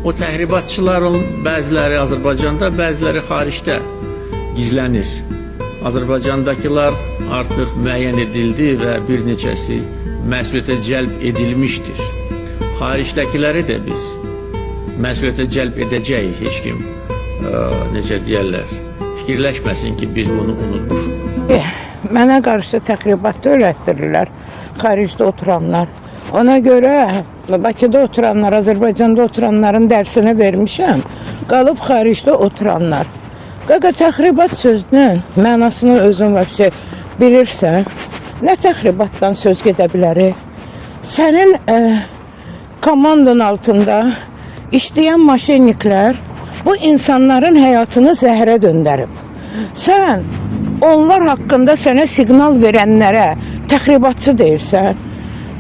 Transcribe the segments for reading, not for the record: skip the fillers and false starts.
O təxribatçıların bəziləri Azərbaycanda, bəziləri xaricdə gizlənir. Azərbaycandakılar artıq müəyyən edildi və bir neçəsi məsuliyyətə cəlb edilmişdir. Xaricdəkiləri də biz məsuliyyətə cəlb edəcəyik. Heç kim, necə deyərlər, fikirləşməsin ki, biz bunu unutmuşuq. Mənə qarşı təxribat törətdirirlər xaricdə oturanlar. Ona görə Bakıda oturanlar, Azərbaycanda oturanların dərsini vermişəm. Qalıb xaricdə oturanlar. Qaqa, təxribat sözünün mənasını özün vəbsə bilirsən. Nə təxribatdan söz gedə bilərik? Sənin komandın altında işləyən maşinliklər bu insanların həyatını zəhərə döndərib. Sən onlar haqqında sənə siqnal verənlərə təxribatçı deyirsən.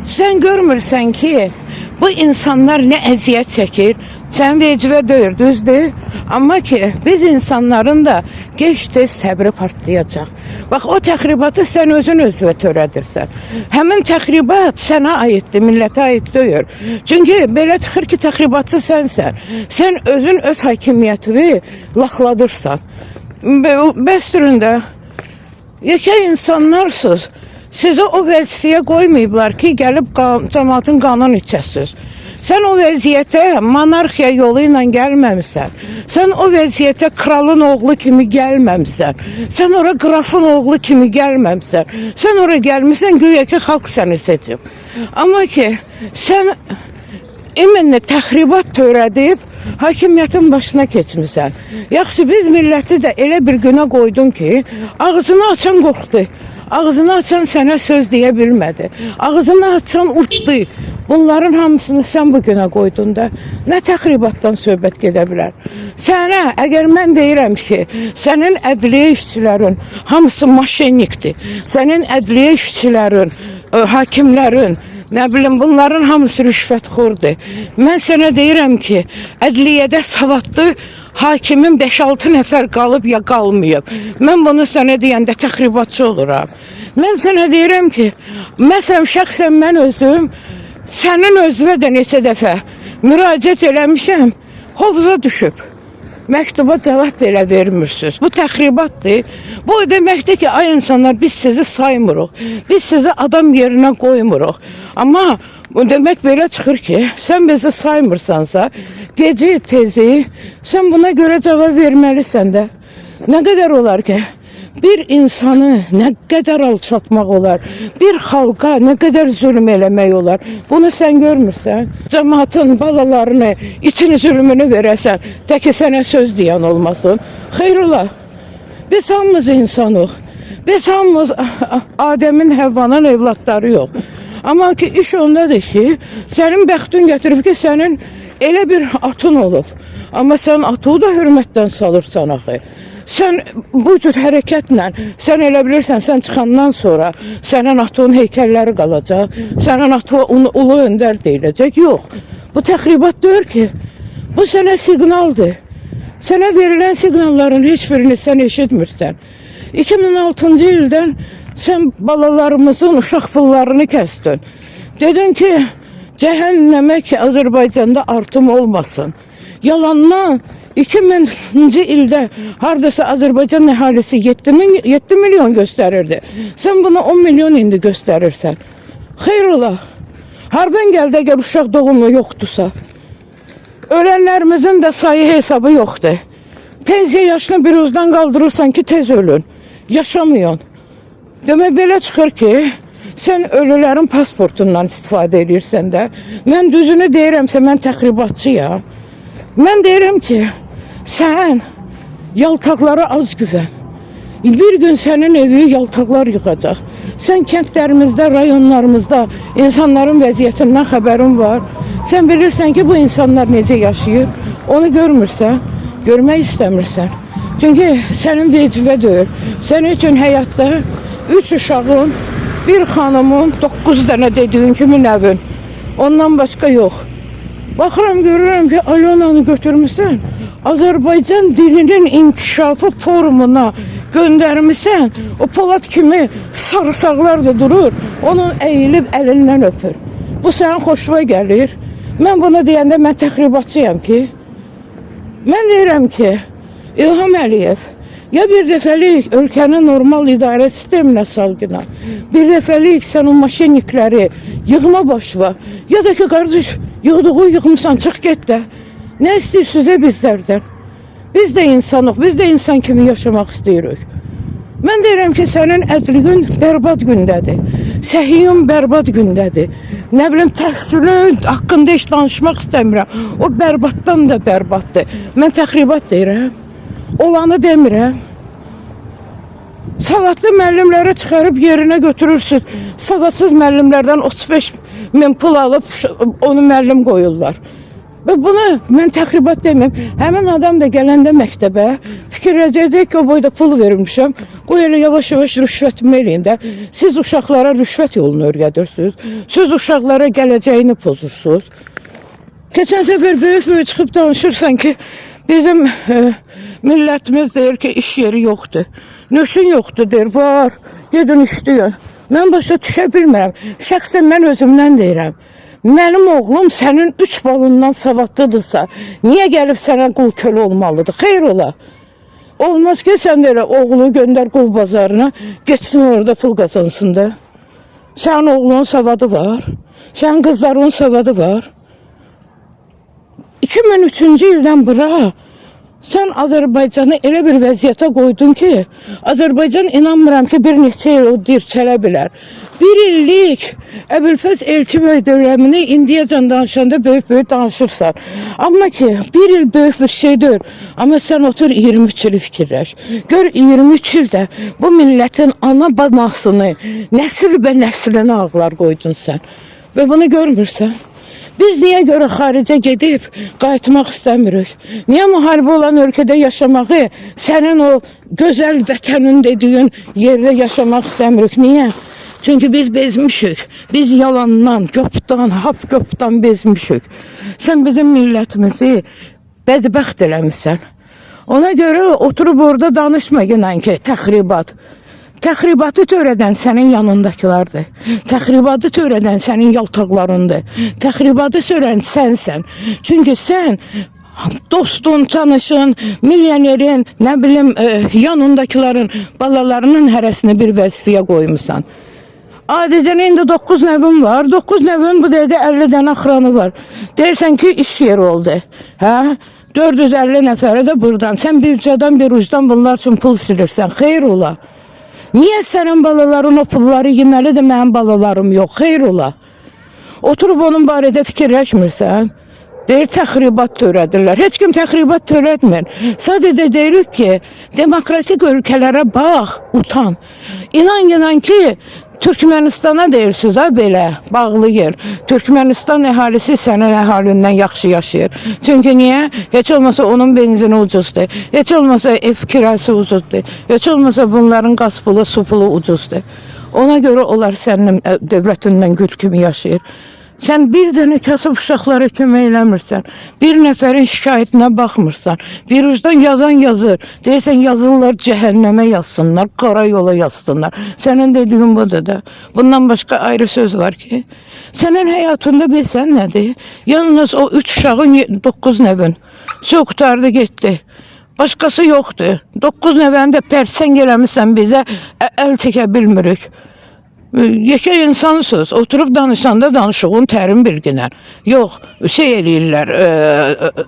Sən görmürsən ki, bu insanlar nə əziyyət çəkir, sən vecivə döyür, düzdür? Amma ki, biz insanların da gec-tez səbri partlayacaq. Bax, o təxribatı sən özün özünə törədirsən. Həmin təxribat sənə aiddir, millətə aid deyir. Çünki belə çıxır ki, təxribatçı sənsən. Sən özün öz hakimiyyətini laxladırsan. Bəsturunda, yekə insanlarsınız. Sizi o vəzifəyə qoymayıblar ki, gəlib cəmaatın qanını içəsiniz. Sən o vəziyyətə monarxiya yolu ilə gəlməmsən. Sən o vəziyyətə kralın oğlu kimi gəlməmsən. Sən ora qrafın oğlu kimi gəlməmsən. Sən ora gəlmirsən, güya ki, xalq səni seçib. Amma ki, sən iminlə təxribat törədib, hakimiyyətin başına keçmirsən. Yaxşı, biz milləti də elə bir günə qoydun ki, ağzını açan qorxdu. Ağzını açan sənə söz deyə bilmədi. Ağzını açan uçdu. Bunların hamısını sən bu günə qoydun da, nə təxribatdan söhbət gedə bilər? Sənə, əgər mən deyirəm ki, sənin ədliyyə işçilərin hamısı maşennikdir, sənin ədliyyə işçilərin, hakimlərin, nə bilim, bunların hamısı rüşvətxordur. Mən sənə deyirəm ki, ədliyyədə savadlı hakimin 5-6 nəfər qalıb ya qalmayıb. Mən bunu sənə deyəndə təxribatçı oluram. Mən sənə deyirəm ki, məsələn, şəxsən mən özüm sənin özünə də neçə dəfə müraciət eləmişəm, hovuza düşüb. Məktuba cavab belə vermirsiniz. Bu təxribatdır. Bu deməkdir ki, ay insanlar, biz sizi saymırıq. Biz sizi adam yerinə qoymuruq. Amma bu demək belə çıxır ki, sən bizi saymırsansa, geci, tezi, sən buna görə cavab verməlisən də. Nə qədər olar ki, bir insanı nə qədər alçatmaq olar, bir xalqa nə qədər zülm eləmək olar, bunu sən görmürsən. Cəmaatın balalarını, itin zülmünü verəsən, təki sənə söz deyən olmasın. Xeyr ola, biz hamımız insanıq, biz hamımız Adəmin, Həvvanın evladları yox. Amma ki, iş ondadır ki, sənin bəxtin gətirib ki, sənin elə bir atın olub. Amma sən atı da hörmətdən salırsan axı. Sən bu cür hərəkətlə, sən elə bilirsən, sən çıxandan sonra sənin atının heykəlləri qalacaq, sənin atı ulu öndər deyiləcək. Yox, bu təxribat deyir ki, bu sənə siqnaldır. Sənə verilən siqnalların heç birini sən eşitmirsən. 2006-cı ildən sən balalarımızın uşaq pullarını kəsdin. Dedin ki, cəhənnəmə ki, Azərbaycanda artım olmasın. Yalandan 2000-ci ildə haradasa Azərbaycan əhalisi 7 milyon göstərirdi. Sən bunu 10 milyon indi göstərirsən. Xeyr ola. Hardan gəldi əgər uşaq doğumu yoxdursa? Ölənlərimizin də sayı hesabı yoxdur. Pensiya yaşını bir uzdan qaldırırsan ki, tez ölün. Yaşamıyorsun. Demək belə çıxır ki, sən ölülərin pasportundan istifadə edirsən də. Mən düzünü deyirəmsə, mən təxribatçıyam. Mən deyirəm ki, sən yaltaqlara az güvən. Bir gün sənin evi yaltaqlar yıxacaq. Sən kəndlərimizdə, rayonlarımızda insanların vəziyyətindən xəbərin var. Sən bilirsən ki, bu insanlar necə yaşayır. Onu görmürsən, görmək istəmirsən. Çünki sənin vecivə deyir. Sənin üçün həyatda 3 uşağın, bir xanımın, 9 dənə dediyin kimi nəvin. Ondan başqa yox. Baxıram, görürəm ki, Alyonanı götürmüsən, Azərbaycan dilinin inkişafı forumuna göndərmişsən, o Polad kimi sarısaqlar da durur, onun əyilib əlindən öpür. Bu sənin xoşuna gəlir. Mən bunu deyəndə mən təxribatçıyam ki. Mən deyirəm ki, İlham Əliyev ya bir dəfəlik ölkəni normal idarə sisteminə salgına, bir dəfəlik sən o maşinlikləri yığma başva, ya da ki, qardaş, yığdığı yığmısan, çıx get də. Nə istəyirsiniz bizlərdən? Biz də insanıq, biz də insan kimi yaşamaq istəyirik. Mən deyirəm ki, sənin ədliyin bərbad gündədir. Səhiyyün bərbad gündədir. Nə bilim, təhsilin haqqında heç danışmaq istəmirəm. O bərbaddan da bərbaddır. Mən təxribat deyirəm. Olanı demirəm. Savadlı müəllimləri çıxarıb yerinə götürürsünüz. Savadsız müəllimlərdən 35 min pul alıb onu müəllim qoyurlar. Və bunu mən təxribat deməyim. Həmin adam da gələndə məktəbə fikirləyəcək ki, o boyda pul vermişəm. Qoy elə yavaş-yavaş rüşvətimi eləyim də. Siz uşaqlara rüşvət yolunu öyrədirsiniz. Siz uşaqlara gələcəyini pozursunuz. Keçən səfər böyük çıxıb danışırsan ki, bizim millətimiz deyir ki, iş yeri yoxdur. Nöşün yoxdur deyir, var. Gedin işləyin. Mən başa düşə bilmirəm. Şəxsən mən özümdən deyirəm. Mənim oğlum sənin 3 balından savadlıdırsa, niyə gəlib sənə qul kölə olmalıdır? Xeyr ola. Olmaz ki, sən də elə oğlu göndər qul bazarına, geçsin orada pul qazansın da. Sənin oğlunun savadı var, sənin qızlarının savadı var. 2003-cü ildən bura sən Azərbaycanı elə bir vəziyyətə qoydun ki, Azərbaycan inanmıram ki, bir neçə il o dirçələ bilər. Bir illik Əbülfəz Elçibəy dövrəmini indiyəcən danışanda böyük danışırsan. Amma ki, bir il böyük bir şeydir. Amma sən otur 23 ili fikirləş. Gör 23 ildə bu millətin ana banasını, nəsil və nəslinə ağlar qoydun sən. Və bunu görmürsən. Biz niyə görə xaricə gedib qayıtmaq istəmirik? Niyə müharibə olan ölkədə yaşamağı, sənin o gözəl vətənin dediyin yerdə yaşamaq istəmirik? Niyə? Çünki biz bezmişik. Biz yalandan, göpdan, hap göpdan bezmişik. Sən bizim millətimizi bədbəxt eləmişsən. Ona görə oturub orada danışma yenən ki, təxribat. Təxribatı törədən sənin yanındakilardır. Təxribatı törədən sənin yaltaqlarındır. Təxribatı törədən sənsən. Çünki sən dostun, tanışın, milyonerin, nə bilim, yanındakiların, balalarının hərəsini bir vəzifəyə qoymusan. Adicən indi 9 nəvim var. 9 nəvin bu dəqiqə 50 dənə axranı var. Deyirsən ki, iş yeri oldu. Hə? 450 nəfəri də buradan. Sən bir ucadan bir ucdan bunlar üçün pul silirsən. Xeyr ola. Niyə sənin balaların o pulları yeməlidir, mənim balalarım yox? Xeyr ola. Oturub onun barədə fikirləşmirsən. Deyir, təxribat törədirlər. Heç kim təxribat törətmir. Sadəcə deyirik ki, demokratik ölkələrə bax, utan. İnan ki, Türkmenistana deyirsiniz ha belə, bağlı yer. Türkmenistan əhalisi sənin əhalindən yaxşı yaşayır. Çünki niyə? Heç olmasa onun benzini ucuzdur. Heç olmasa ev kirası ucuzdur. Heç olmasa bunların qaz pulu, su pulu ucuzdur. Ona görə onlar sənin dövlətindən güc kimi yaşayır. Sən bir dənə kasıb uşaqlara kömək eləmirsən. Bir nəfərin şikayətinə baxmırsan. Bir ucdan yazan yazır. Deyirsən yazırlar cəhənnəmə yazsınlar, qara yola yazsınlar. Sənin dediyin budur da. Bundan başqa ayrı söz var ki. Sənin həyatında bilsən nədir? Yalnız o 3 uşağın 9 nəvin. Çox qutardı getdi. Başqası yoxdur. 9 nəvəni də pərsəng eləmişsən bizə, əl çəkə bilmirik. Yekə insansınız, oturub danışanda danışığın tərin bilginər. Yox, şey eləyirlər,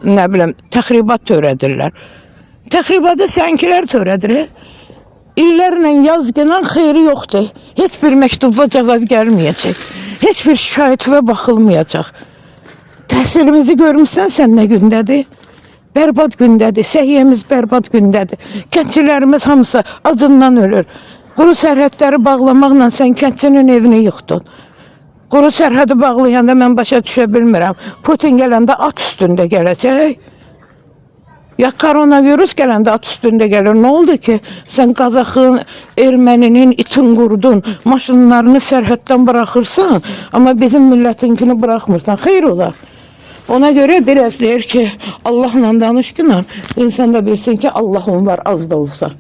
nə biləm, təxribat törədirlər. Təxribatı sənkilər törədir. İllərlə yazgınan xeyri yoxdur. Heç bir məktubva cavab gəlməyəcək. Heç bir şikayətvə baxılmayacaq. Təhsilimizi görmüsən sən nə gündədir? Bərbad gündədir, səhiyyəmiz bərbad gündədir. Kəndçilərimiz hamısı acından ölür. Quru sərhədləri bağlamaqla sən kəndçinin evini yıxdın. Quru sərhədi bağlayanda mən başa düşə bilmirəm. Putin gələndə at üstündə gələcək. Ya koronavirus gələndə at üstündə gəlir. Nə oldu ki? Sən Qazaxın, Erməninin itin qurdun, maşınlarını sərhəddən buraxırsan, amma bizim milletinkini buraxmırsan. Xeyr ola. Ona görə biraz deyir ki, Allahla danışqınla insan da bilsin ki, Allahın var az da olsa.